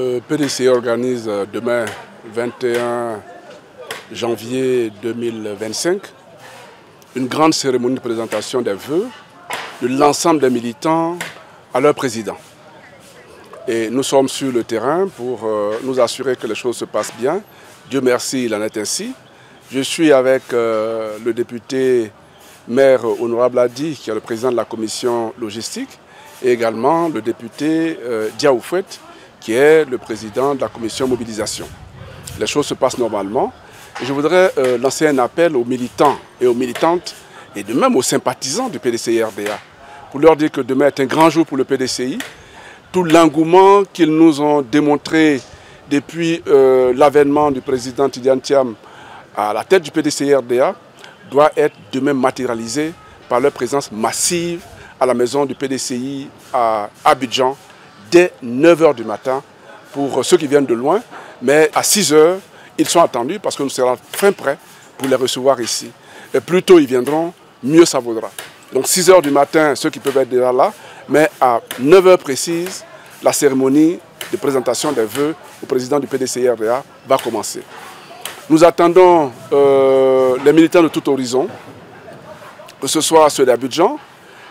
Le PDCI organise demain, 21 janvier 2025, une grande cérémonie de présentation des vœux de l'ensemble des militants à leur président. Et nous sommes sur le terrain pour nous assurer que les choses se passent bien. Dieu merci, il en est ainsi. Je suis avec le député maire honorable Adi, qui est le président de la commission logistique, et également le député Diaoufouet, qui est le président de la commission mobilisation. Les choses se passent normalement. Et je voudrais lancer un appel aux militants et aux militantes, et de même aux sympathisants du PDCI-RDA, pour leur dire que demain est un grand jour pour le PDCI. Tout l'engouement qu'ils nous ont démontré depuis l'avènement du président Tidiane Thiam à la tête du PDCI-RDA doit être demain matérialisé par leur présence massive à la maison du PDCI à Abidjan dès 9 h du matin pour ceux qui viennent de loin. Mais à 6 h, ils sont attendus parce que nous serons fin prêts pour les recevoir ici. Et plus tôt ils viendront, mieux ça vaudra. Donc 6 h du matin, ceux qui peuvent être déjà là, mais à 9 h précises, la cérémonie de présentation des vœux au président du PDCI-RDA va commencer. Nous attendons les militants de tout horizon, que ce soit ceux d'Abidjan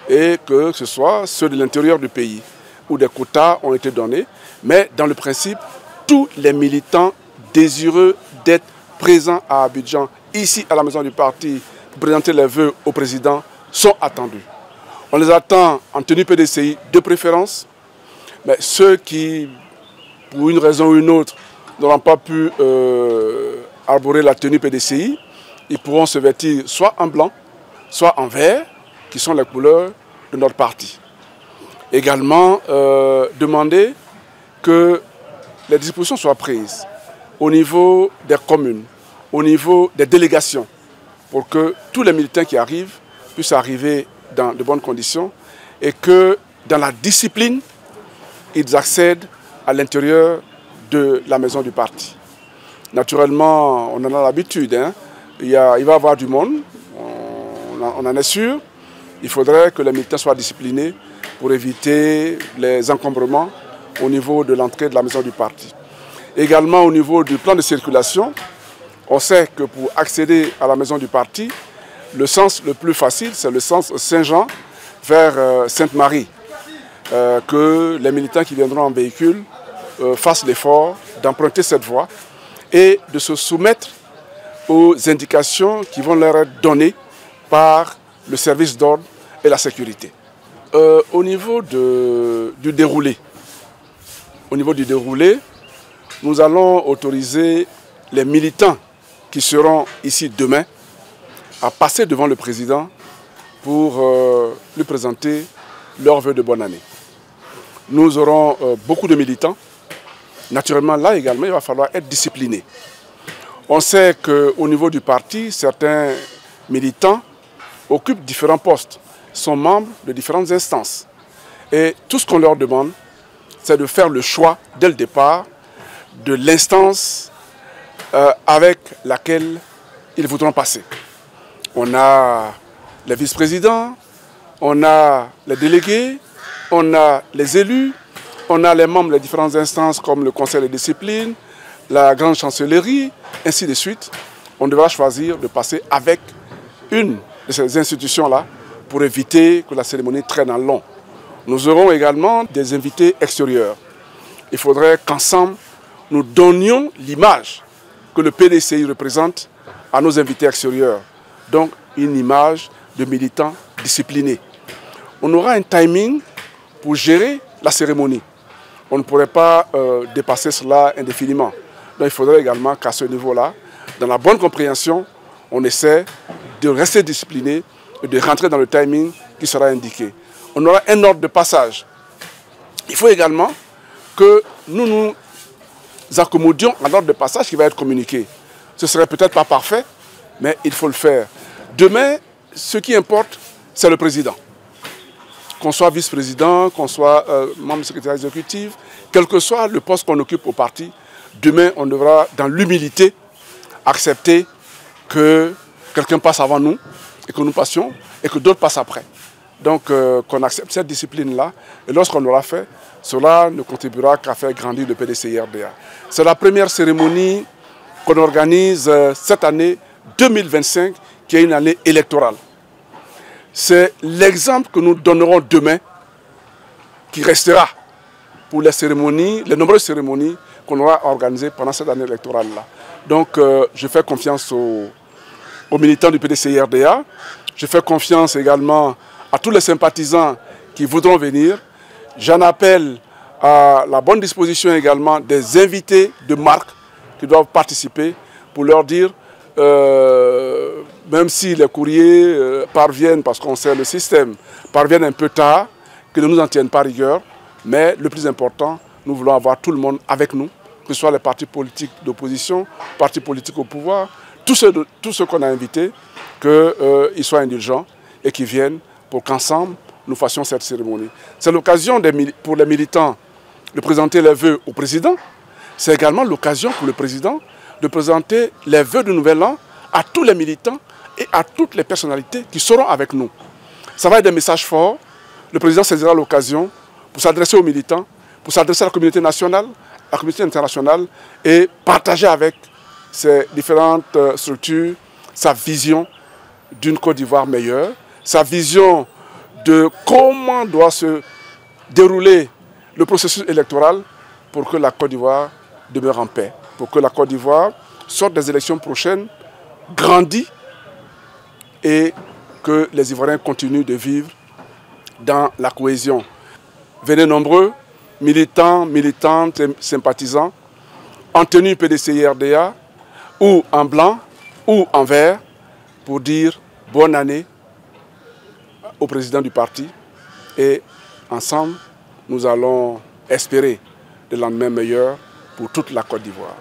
et que ce soit ceux de l'intérieur du pays, où des quotas ont été donnés. Mais dans le principe, tous les militants désireux d'être présents à Abidjan, ici à la maison du parti, pour présenter les vœux au président, sont attendus. On les attend en tenue PDCI de préférence, mais ceux qui, pour une raison ou une autre, n'auront pas pu arborer la tenue PDCI, ils pourront se vêtir soit en blanc, soit en vert, qui sont les couleurs de notre parti. Également, demander que les dispositions soient prises au niveau des communes, au niveau des délégations, pour que tous les militants qui arrivent puissent arriver dans de bonnes conditions et que dans la discipline, ils accèdent à l'intérieur de la maison du parti. Naturellement, on en a l'habitude, hein. Il va y avoir du monde, on en est sûr. Il faudrait que les militants soient disciplinés pour éviter les encombrements au niveau de l'entrée de la maison du parti. Également au niveau du plan de circulation, on sait que pour accéder à la maison du parti, le sens le plus facile, c'est le sens Saint-Jean vers Sainte-Marie. Que les militants qui viendront en véhicule fassent l'effort d'emprunter cette voie et de se soumettre aux indications qui vont leur être données par le service d'ordre et la sécurité. Au niveau du déroulé, nous allons autoriser les militants qui seront ici demain à passer devant le président pour lui présenter leurs vœux de bonne année. Nous aurons beaucoup de militants. Naturellement, là également, il va falloir être discipliné. On sait qu'au niveau du parti, certains militants occupent différents postes, sont membres de différentes instances. Et tout ce qu'on leur demande, c'est de faire le choix, dès le départ, de l'instance avec laquelle ils voudront passer. On a les vice-présidents, on a les délégués, on a les élus, on a les membres des différentes instances comme le conseil de discipline, la grande chancellerie, ainsi de suite. On devra choisir de passer avec une de ces institutions-là pour éviter que la cérémonie traîne en long. Nous aurons également des invités extérieurs. Il faudrait qu'ensemble, nous donnions l'image que le PDCI représente à nos invités extérieurs. Donc, une image de militants disciplinés. On aura un timing pour gérer la cérémonie. On ne pourrait pas dépasser cela indéfiniment. Donc il faudrait également qu'à ce niveau-là, dans la bonne compréhension, on essaie de rester discipliné et de rentrer dans le timing qui sera indiqué. On aura un ordre de passage. Il faut également que nous nous accommodions à l'ordre de passage qui va être communiqué. Ce ne serait peut-être pas parfait, mais il faut le faire. Demain, ce qui importe, c'est le président. Qu'on soit vice-président, qu'on soit membre du secrétaire exécutif, quel que soit le poste qu'on occupe au parti, demain, on devra, dans l'humilité, accepter que quelqu'un passe avant nous et que nous passions et que d'autres passent après. Donc, qu'on accepte cette discipline-là. Et lorsqu'on l'aura fait, cela ne contribuera qu'à faire grandir le PDCI-RDA. C'est la première cérémonie qu'on organise cette année 2025, qui est une année électorale. C'est l'exemple que nous donnerons demain, qui restera pour les cérémonies, les nombreuses cérémonies qu'on aura organisées pendant cette année électorale-là. Donc, je fais confiance aux militants du PDCI-RDA. Je fais confiance également à tous les sympathisants qui voudront venir. J'en appelle à la bonne disposition également des invités de marque qui doivent participer pour leur dire, même si les courriers parviennent, parce qu'on sait le système, parviennent un peu tard, qu'ils ne nous en tiennent pas rigueur, mais le plus important, nous voulons avoir tout le monde avec nous, que ce soit les partis politiques d'opposition, partis politiques au pouvoir, tous ceux qu'on a invités, qu'ils soient indulgents et qu'ils viennent pour qu'ensemble, nous fassions cette cérémonie. C'est l'occasion pour les militants de présenter les vœux au président. C'est également l'occasion pour le président de présenter les vœux de Nouvel An à tous les militants et à toutes les personnalités qui seront avec nous. Ça va être des messages forts. Le président saisira l'occasion pour s'adresser aux militants, pour s'adresser à la communauté nationale, à la communauté internationale et partager avec ces différentes structures sa vision d'une Côte d'Ivoire meilleure, sa vision de comment doit se dérouler le processus électoral pour que la Côte d'Ivoire demeure en paix, pour que la Côte d'Ivoire sorte des élections prochaines, grandie et que les Ivoiriens continuent de vivre dans la cohésion. Venez nombreux, militants, militantes, sympathisants, en tenue PDCI-RDA, ou en blanc, ou en vert, pour dire bonne année au président du parti. Et ensemble, nous allons espérer des lendemains meilleurs pour toute la Côte d'Ivoire.